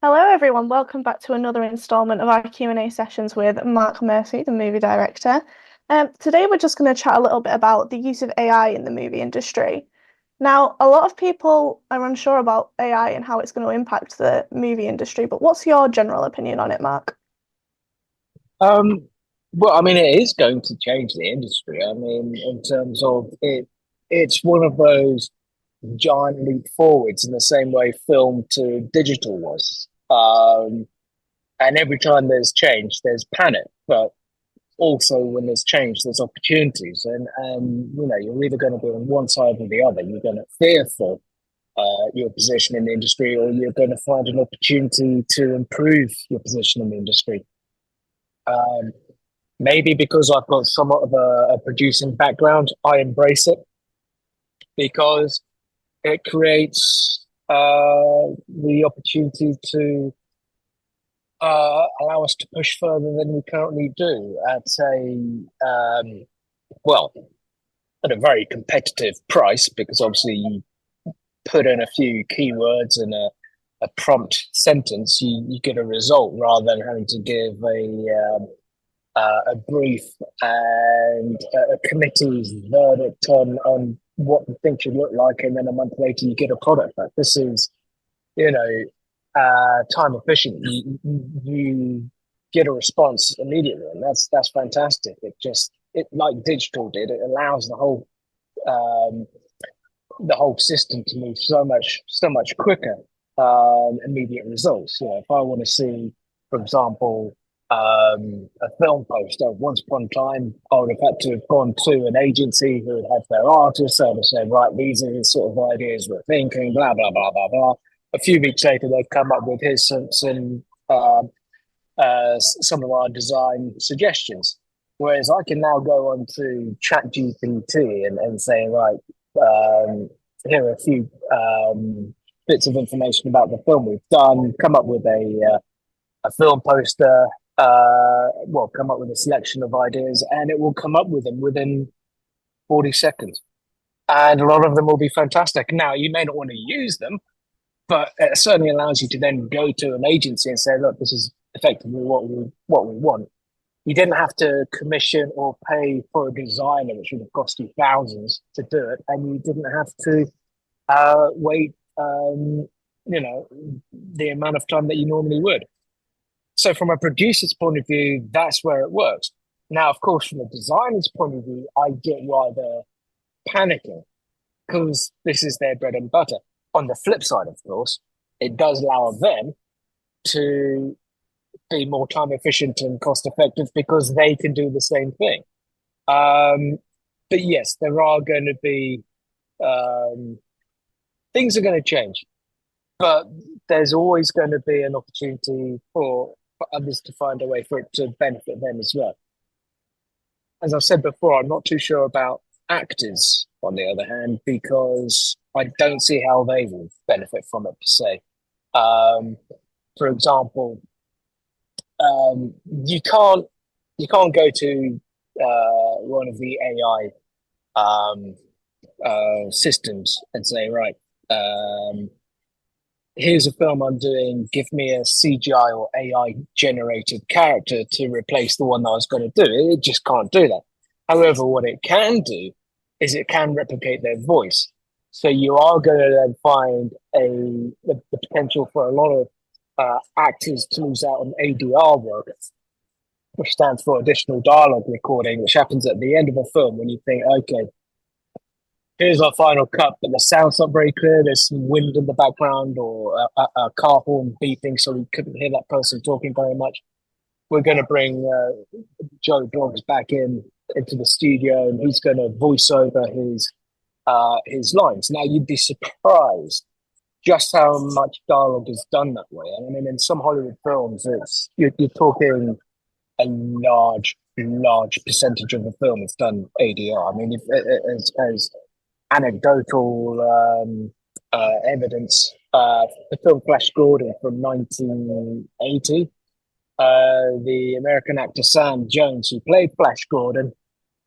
Hello, everyone. Welcome back to another installment of our Q&A sessions with Mark Murphy, the movie director. Today, we're just going to chat a little bit about the use of AI in the movie industry. Now, a lot of people are unsure about AI and how it's going to impact the movie industry, but what's your general opinion on it, Mark? Um, well, I mean, it is going to change the industry. I mean, in terms of it, it's one of those giant leap forwards in the same way film to digital was. And every time there's change, there's panic. But also, when there's change, there's opportunities. And you're either going to be on one side or the other. You're going to fear for your position in the industry, or you're going to find an opportunity to improve your position in the industry. Um, Maybe because I've got somewhat of a producing background, I embrace it because it creates the opportunity to allow us to push further than we currently do at well, at a very competitive price, because obviously you put in a few keywords and a prompt sentence, you get a result rather than having to give a brief and a committee's verdict on what the thing should look like, and then a month later you get a product back. This is, you know, time efficient. You get a response immediately, and that's fantastic. It like digital did. It allows um, the whole system to move so much quicker. Immediate results. If I want to see, for example, a film poster. Once upon a time, I would have had to have gone to an agency who would have their artists, so to say, right, these are the sort of ideas we're thinking, blah, blah, blah, blah, blah. A few weeks later, they've come up with here's some of our design suggestions. Whereas I can now go on to ChatGPT and say, right, um, here are a few bits of information about the film we've done, come up with a film poster, come up with a selection of ideas, and it will come up with them within 40 seconds. And a lot of them will be fantastic. Now, you may not want to use them, but it certainly allows you to then go to an agency and say, look, this is effectively what we want. You didn't have to commission or pay for a designer, which would have cost you thousands to do it, and you didn't have to wait, the amount of time that you normally would. So from a producer's point of view, that's where it works. Now, of course, from a designer's point of view, I get why they're panicking because this is their bread and butter. On the flip side, of course, it does allow them to be more time efficient and cost effective because they can do the same thing. Um, but yes, there are going to be um, things are going to change, but there's always going to be an opportunity for others to find a way for it to benefit them as well. As I've said before, I'm not too sure about actors, on the other hand, because I don't see how they will benefit from it per se. Um, for example, you can't go to one of the AI systems and say, right, here's a film I'm doing. Give me a CGI or AI generated character to replace the one that I was going to do. It just can't do that. However, what it can do is it can replicate their voice. So you are going to then find the potential for a lot of actors to lose out on ADR work, which stands for additional dialogue recording, which happens at the end of a film when you think, okay, here's our final cut, but the sound's not very clear. There's some wind in the background or a car horn beeping, so we couldn't hear that person talking very much. We're going to bring Joe Bloggs back into the studio, and he's going to voice over his lines. Now, you'd be surprised just how much dialogue is done that way. I mean, in some Hollywood films, you're talking a large percentage of the film is done ADR. I mean, as anecdotal evidence. The film Flash Gordon from 1980. The American actor Sam Jones, who played Flash Gordon,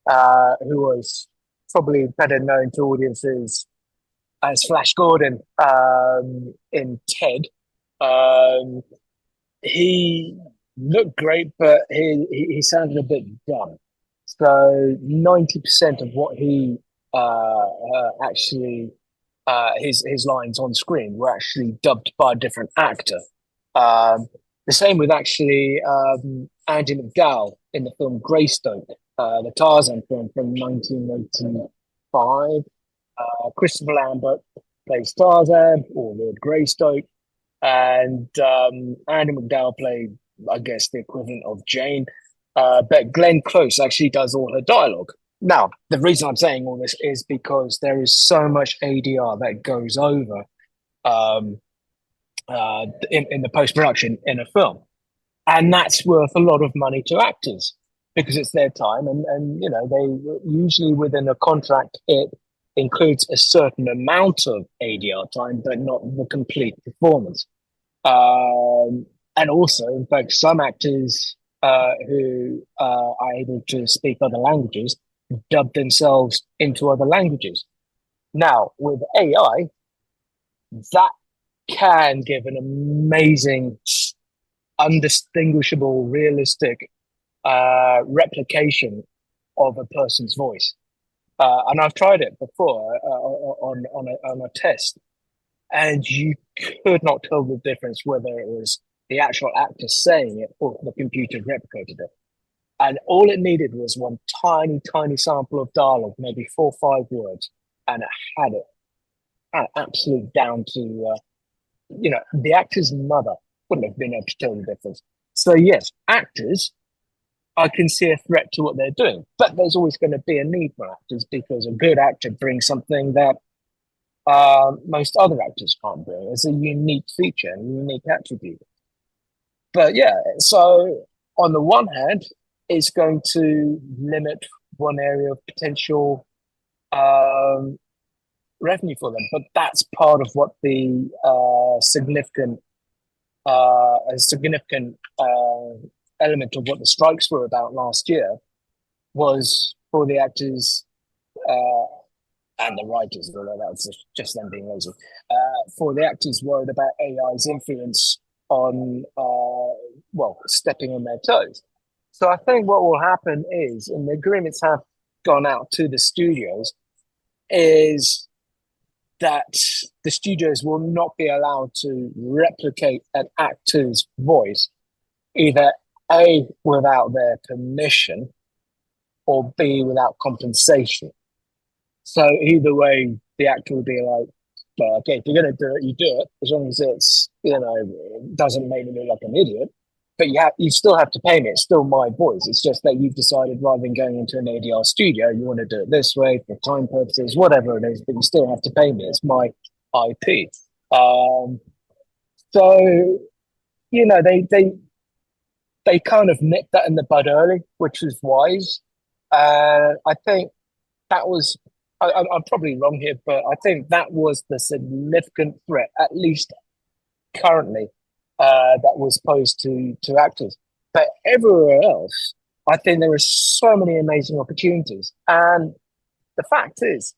who was probably better known to audiences as Flash Gordon in Ted. Um, he looked great, but he sounded a bit dumb. So 90% of what he actually his lines on screen were actually dubbed by a different actor. Um, the same with actually Andy McDowell in the film Greystoke, the Tarzan film from 1985. Christopher Lambert plays Tarzan or Lord Greystoke, and Andy McDowell played, I guess, the equivalent of Jane. But Glenn Close actually does all her dialogue. Now, the reason I'm saying all this is because there is so much ADR that goes over um, in the post production in a film, and that's worth a lot of money to actors because it's their time, and you know they usually within a contract it includes a certain amount of ADR time, but not the complete performance. And also, in fact, some actors who are able to speak other languages dub themselves into other languages. Now, with AI, that can give an amazing, undistinguishable, realistic replication of a person's voice. And I've tried it before on a test, and you could not tell the difference whether it was the actual actor saying it or the computer replicated it. And all it needed was one tiny, tiny sample of dialogue, maybe 4 or 5 words, and it had it absolutely down to, the actor's mother wouldn't have been able to tell the difference. So, yes, actors, I can see a threat to what they're doing, but there's always going to be a need for actors because a good actor brings something that most other actors can't bring. It's a unique feature and a unique attribute. But yeah, so on the one hand, it's going to limit one area of potential um, revenue for them, but that's part of what the significant element of what the strikes were about last year was for the actors uh, and the writers, although that was just them being lazy, for the actors worried about AI's influence on, well, stepping on their toes. So I think what will happen is, and the agreements have gone out to the studios, is that the studios will not be allowed to replicate an actor's voice, either A, without their permission, or B, without compensation. So either way, the actor will be like, well, okay, if you're going to do it, you do it, as long as it's, it doesn't make me look like an idiot. But you still have to pay me. It's still my voice. It's just that you've decided rather than going into an ADR studio, you want to do it this way for time purposes, whatever it is, but you still have to pay me. It's my IP. So, they kind of nipped that in the bud early, which was wise. I think that was I'm probably wrong here, but I think that was the significant threat, at least currently, that was posed to actors. But everywhere else, I think there are so many amazing opportunities. And the fact is,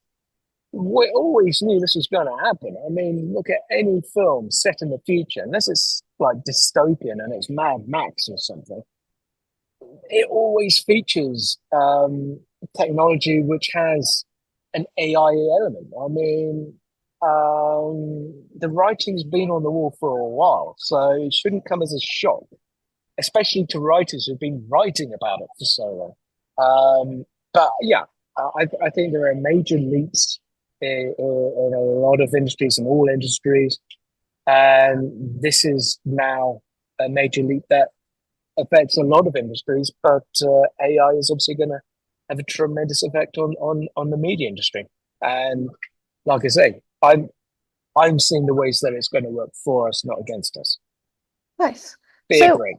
we always knew this was going to happen. I mean, look at any film set in the future, unless it's like dystopian and it's Mad Max or something, it always features technology which has an AI element. I mean, the writing's been on the wall for a while, so it shouldn't come as a shock, especially to writers who've been writing about it for so long. But yeah, I think there are major leaps in a lot of industries, in all industries, and this is now a major leap that affects a lot of industries, but AI is obviously going to have a tremendous effect on the media industry. And like I say, I'm seeing the ways that it's going to work for us, not against us. Nice. Be a So, break.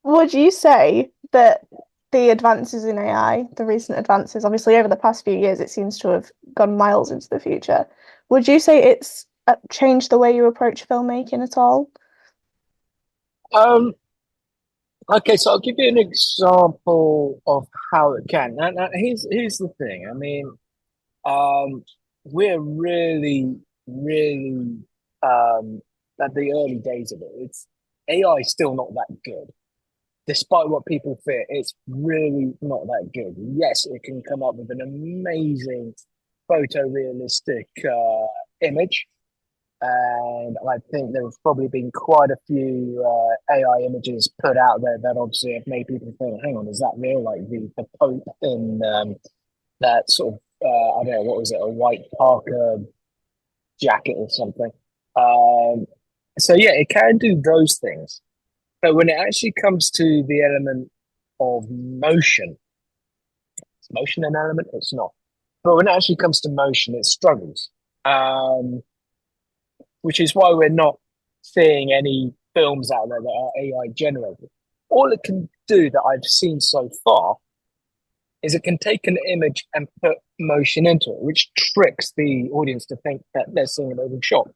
would you say that the advances in AI, the recent advances, obviously over the past few years, it seems to have gone miles into the future. Would you say it's changed the way you approach filmmaking at all? Um, okay, so I'll give you an example of how it can. Now here's the thing. I mean, um, we're really, really at the early days of it. It's AI is still not that good, despite what people fear. It's really not that good. Yes, it can come up with an amazing photorealistic image, and I think there have probably been quite a few AI images put out there that obviously have made people think, "Hang on, is that real?" Like the Pope in that sort of I don't know, what was it, a white Parker jacket or something. Um, so yeah, it can do those things, but when it actually comes to the element of motion, is motion an element? It's not. But when it actually comes to motion, it struggles. Um, which is why we're not seeing any films out there that are AI generated. All it can do that I've seen so far is it can take an image and put motion into it, which tricks the audience to think that they're seeing a moving shot.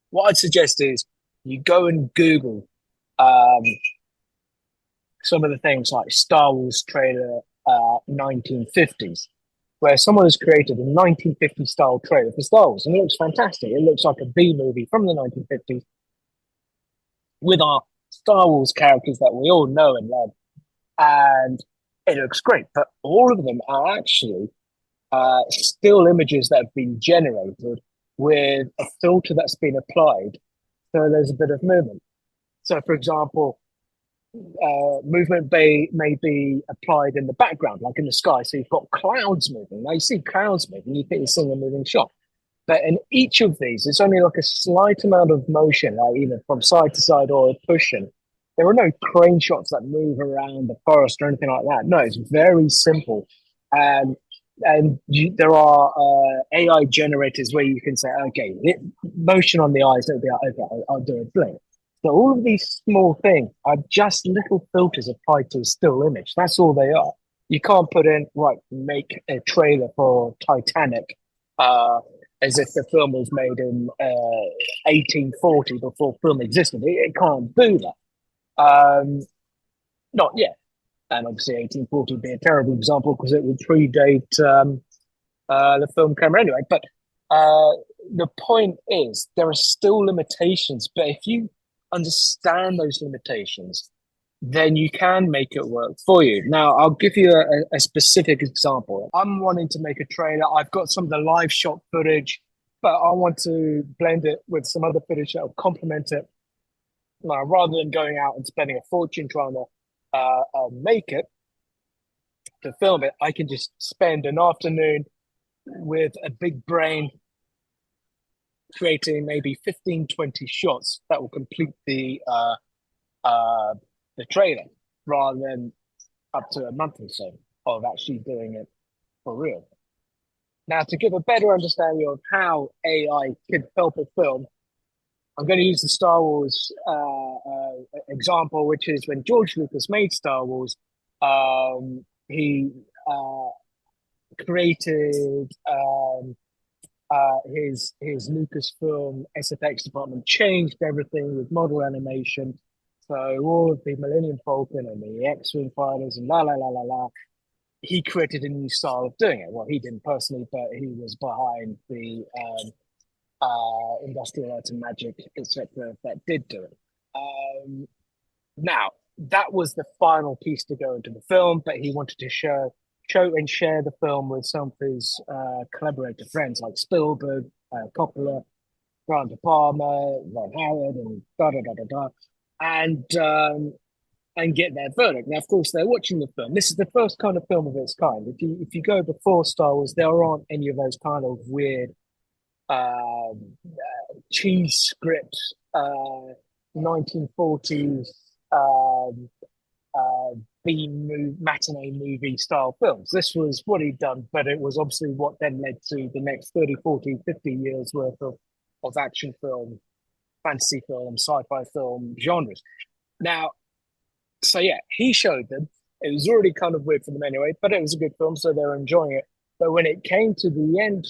What I'd suggest is you go and Google um, some of the things like Star Wars trailer 1950s, where someone has created a 1950 style trailer for Star Wars, and it looks fantastic. It looks like a B movie from the 1950s with our Star Wars characters that we all know and love, and it looks great. But all of them are actually still images that have been generated with a filter that's been applied, so there's a bit of movement. So, for example, movement may be applied in the background, like in the sky. So you've got clouds moving. Now you see clouds moving, you think you're seeing a moving shot. But in each of these, it's only like a slight amount of motion, like either from side to side or pushing. There are no crane shots that move around the forest or anything like that. No, it's very simple. Um, there are AI generators where you can say, okay, motion on the eyes, it'll be like, okay, I'll do a blink. So all of these small things are just little filters applied to a still image. That's all they are. You can't put in, right, make a trailer for Titanic uh, as if the film was made in 1840 before film existed. It can't do that. Not yet. And obviously 1840 would be a terrible example because it would predate the film camera anyway. But uh, the point is, there are still limitations. But if you understand those limitations, then you can make it work for you. Now, I'll give you a specific example. I'm wanting to make a trailer. I've got some of the live shot footage, but I want to blend it with some other footage that will complement it. Now, rather than going out and spending a fortune trying to make it, to film it, I can just spend an afternoon with a big brain creating maybe 15, 20 shots that will complete uh, the trailer rather than up to a month or so of actually doing it for real. Now, to give a better understanding of how AI could help a film, I'm going to use the Star Wars example, which is when George Lucas made Star Wars, he created his Lucasfilm SFX department, changed everything with model animation. So all of the Millennium Falcon and the X-wing fighters and la la la la la. He created a new style of doing it. Well, he didn't personally, but he was behind the Industrial Light and Magic, etc., that did do it. Now, that was the final piece to go into the film, but he wanted to show and share the film with some of his collaborator friends like Spielberg, Coppola, Brian De Palma, Ron Howard, and da da da da da, and get their verdict. Now, of course, they're watching the film. This is the first kind of film of its kind. If you go before Star Wars, there aren't any of those kind of weird cheese script 1940s uh, matinee movie style films. This was what he'd done, but it was obviously what then led to the next 30, 40, 50 years worth of action film, fantasy film, sci-fi film genres. Now, so yeah, he showed them. It was already kind of weird for them anyway, but it was a good film, so they were enjoying it. But when it came to the end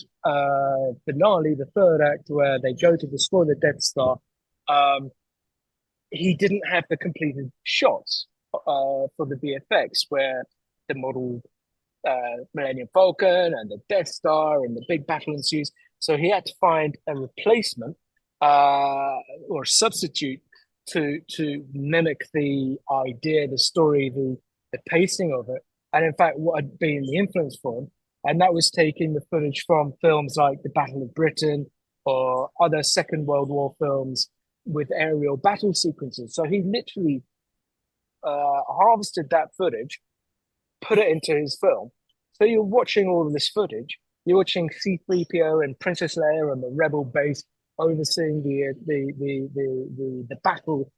finale, the third act, where they go to destroy the Death Star, um, he didn't have the completed shots for the VFX, where the model Millennium Falcon and the Death Star and the big battle ensues. So he had to find a replacement uh, or substitute to mimic the idea, the story, the pacing of it, and in fact, what had been the influence for him, and that was taking the footage from films like the Battle of Britain or other Second World War films with aerial battle sequences. So he literally harvested that footage, put it into his film. So you're watching all of this footage. You're watching C-3PO and Princess Leia on the Rebel base overseeing the battle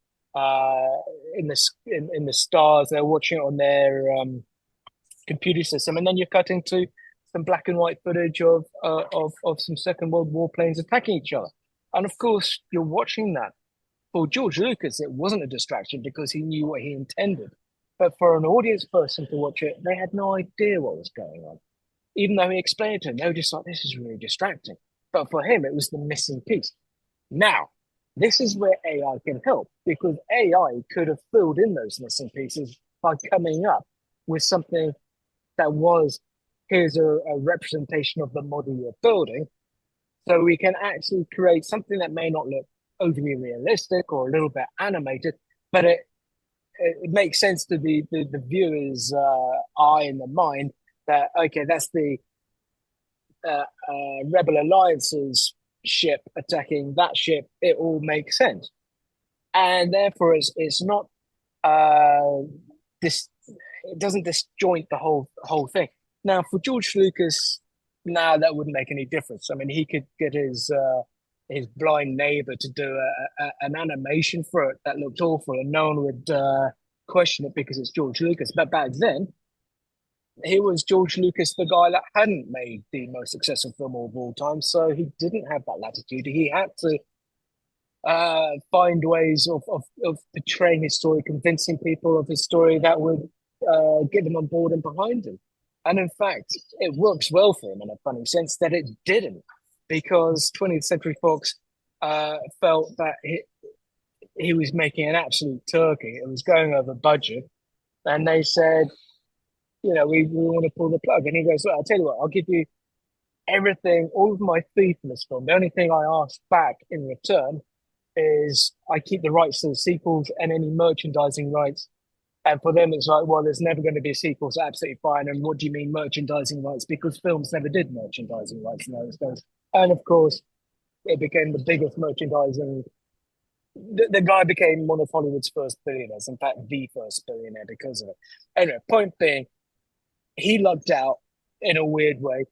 in the stars. They're watching it on their computer system, and then you're cutting to some black and white footage of some Second World War planes attacking each other. And of course, you're watching that. For George Lucas, it wasn't a distraction because he knew what he intended. But for an audience person to watch it, they had no idea what was going on. Even though he explained it to them, they were just like, this is really distracting. But for him, it was the missing piece. Now, this is where AI can help because AI could have filled in those missing pieces by coming up with something that was, here's a representation of the model you're building. So we can actually create something that may not look overly realistic or a little bit animated, but it makes sense to the viewer's eye and the mind that, okay, that's the Rebel Alliance's ship attacking that ship. It all makes sense. And therefore, it's not this. It doesn't disjoint the whole thing. Now, for George Lucas, now that wouldn't make any difference. I mean, he could get his blind neighbor to do an animation for it that looked awful, and no one would question it because it's George Lucas. But back then, he was George Lucas, the guy that hadn't made the most successful film of all time, so he didn't have that latitude. He had to find ways of portraying his story, convincing people of his story that would get them on board and behind him. And in fact, it works well for him in a funny sense that it didn't, because 20th Century Fox felt that he was making an absolute turkey. It was going over budget. And they said, you know, we want to pull the plug. And he goes, well, I'll tell you what, I'll give you everything, all of my fee for this film. The only thing I ask back in return is I keep the rights to the sequels and any merchandising rights. And for them, it's like, well, there's never going to be a sequel, so absolutely fine. And what do you mean merchandising rights? Because films never did merchandising rights in those days. And of course, it became the biggest merchandising. The guy became one of Hollywood's first billionaires, in fact, the first billionaire because of it. Anyway, point being, he lucked out in a weird way.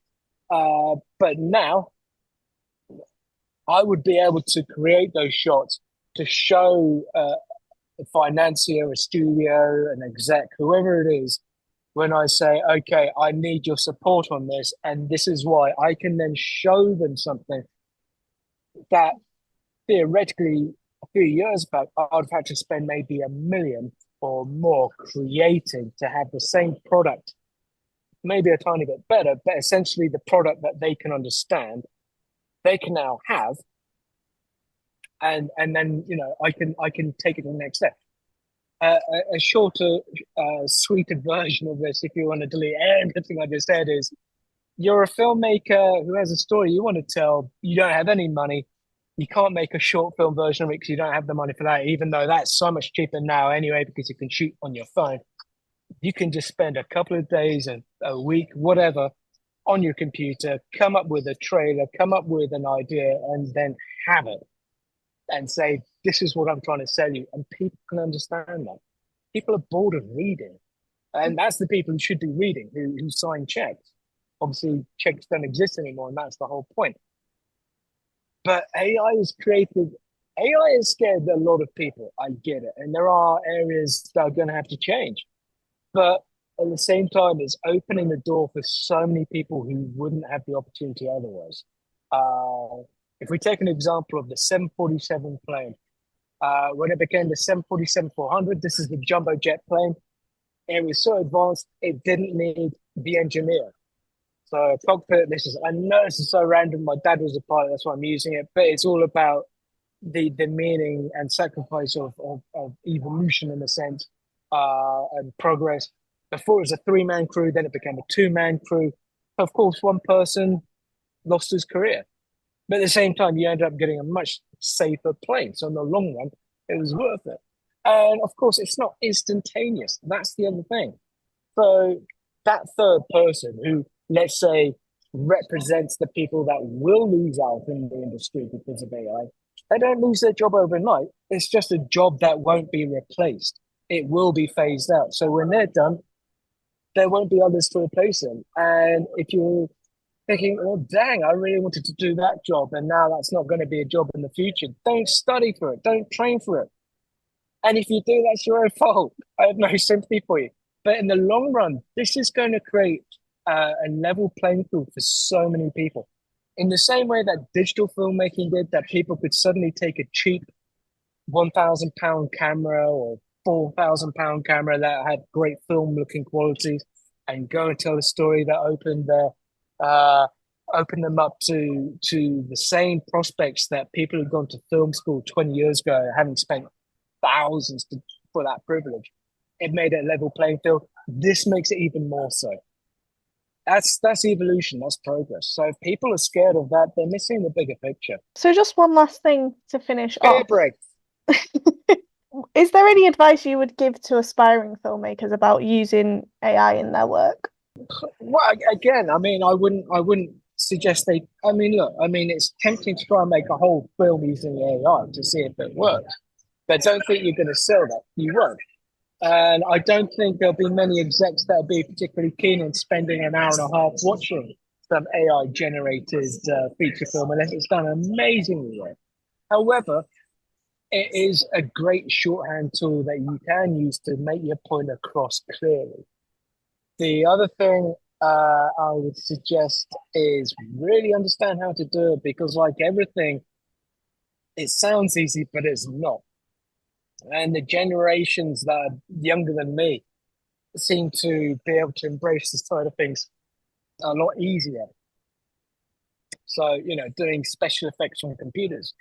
But now I would be able to create those shots to show a financier, a studio, an exec, whoever it is, when I say, okay, I need your support on this, and this is why. I can then show them something that theoretically a few years back I'd have had to spend maybe $1 million or more creating to have the same product, maybe a tiny bit better, but essentially the product that they can understand, they can now have, and then I can take it to the next step. A shorter, sweeter version of this, if you want to delete everything I just said, is you're a filmmaker who has a story you want to tell. You don't have any money. You can't make a short film version of it because you don't have the money for that, even though that's so much cheaper now anyway, because you can shoot on your phone. You can just spend a couple of days, a week, whatever, on your computer, come up with a trailer, come up with an idea, and then have it and say, this is what I'm trying to sell you. And people can understand that. People are bored of reading. And that's the people who should be reading, who sign checks. Obviously, checks don't exist anymore, and that's the whole point. But AI has scared a lot of people. I get it. And there are areas that are going to have to change. But at the same time, it's opening the door for so many people who wouldn't have the opportunity otherwise. If we take an example of the 747 plane, when it became the 747-400, this is the jumbo jet plane. It was so advanced, it didn't need the engineer. So cockpit, I know this is so random. My dad was a pilot, that's why I'm using it, but it's all about the meaning and sacrifice of evolution in a sense, and progress. Before it was a 3-man crew, then it became a 2-man crew. Of course, one person lost his career But at the same time, you end up getting a much safer plane. So in the long run, it was worth it. And of course, it's not instantaneous. That's the other thing. So that third person who, let's say, represents the people that will lose out in the industry because of AI, they don't lose their job overnight. It's just a job that won't be replaced. It will be phased out. So when they're done, there won't be others to replace them. And if you're thinking, oh, dang, I really wanted to do that job, and now that's not going to be a job in the future, don't study for it, don't train for it. And if you do, that's your own fault. I have no sympathy for you. But in the long run, this is going to create a level playing field for so many people. In the same way that digital filmmaking did, that people could suddenly take a cheap £1,000 camera or £4,000 camera that had great film looking qualities and go and tell a story that uh, opened them up to the same prospects that people who've gone to film school 20 years ago, having spent thousands for that privilege. It made it a level playing field. This makes it even more so. That's evolution, that's progress. So if people are scared of that, they're missing the bigger picture. So just one last thing to finish Beer off. break. Is there any advice you would give to aspiring filmmakers about using AI in their work? Well, again, I mean, I wouldn't suggest they. I mean, look, I mean, it's tempting to try and make a whole film using AI to see if it works, but don't think you're going to sell that. You won't. And I don't think there'll be many execs that'll be particularly keen on spending an hour and a half watching some AI generated feature film unless it's done amazingly well. However, it is a great shorthand tool that you can use to make your point across clearly. The other thing I would suggest is really understand how to do it because, like everything, it sounds easy, but it's not. And the generations that are younger than me seem to be able to embrace this side of things a lot easier. So, doing special effects on computers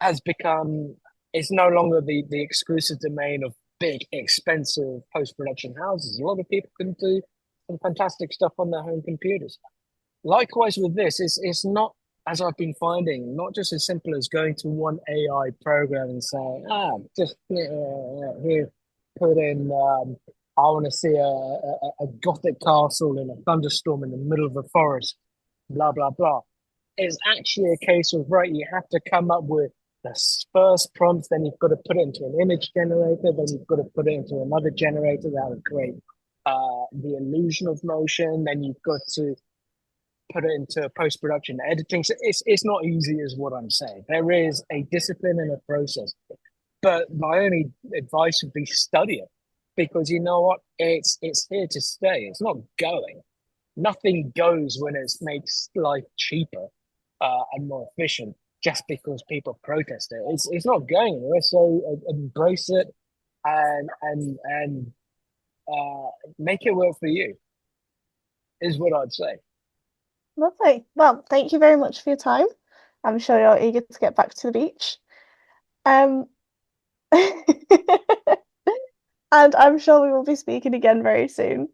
has become, it's no longer the exclusive domain of big, expensive post production houses. A lot of people can do some fantastic stuff on their home computers. Likewise with this, it's not, as I've been finding, not just as simple as going to one AI program and saying, just here, put in, I want to see a gothic castle in a thunderstorm in the middle of a forest, blah, blah, blah. It's actually a case of, right, you have to come up with the first prompts, then you've got to put it into an image generator, then you've got to put it into another generator that will create the illusion of motion, then you've got to put it into post production editing. So it's not easy, is what I'm saying. There is a discipline and a process. But my only advice would be study it because you know what? It's here to stay. It's not going. Nothing goes when it makes life cheaper and more efficient just because people protest it. It's not going anywhere. So embrace it and make it work for you. Is what I'd say. Lovely. Well, thank you very much for your time. I'm sure you're eager to get back to the beach. Um, and I'm sure we will be speaking again very soon.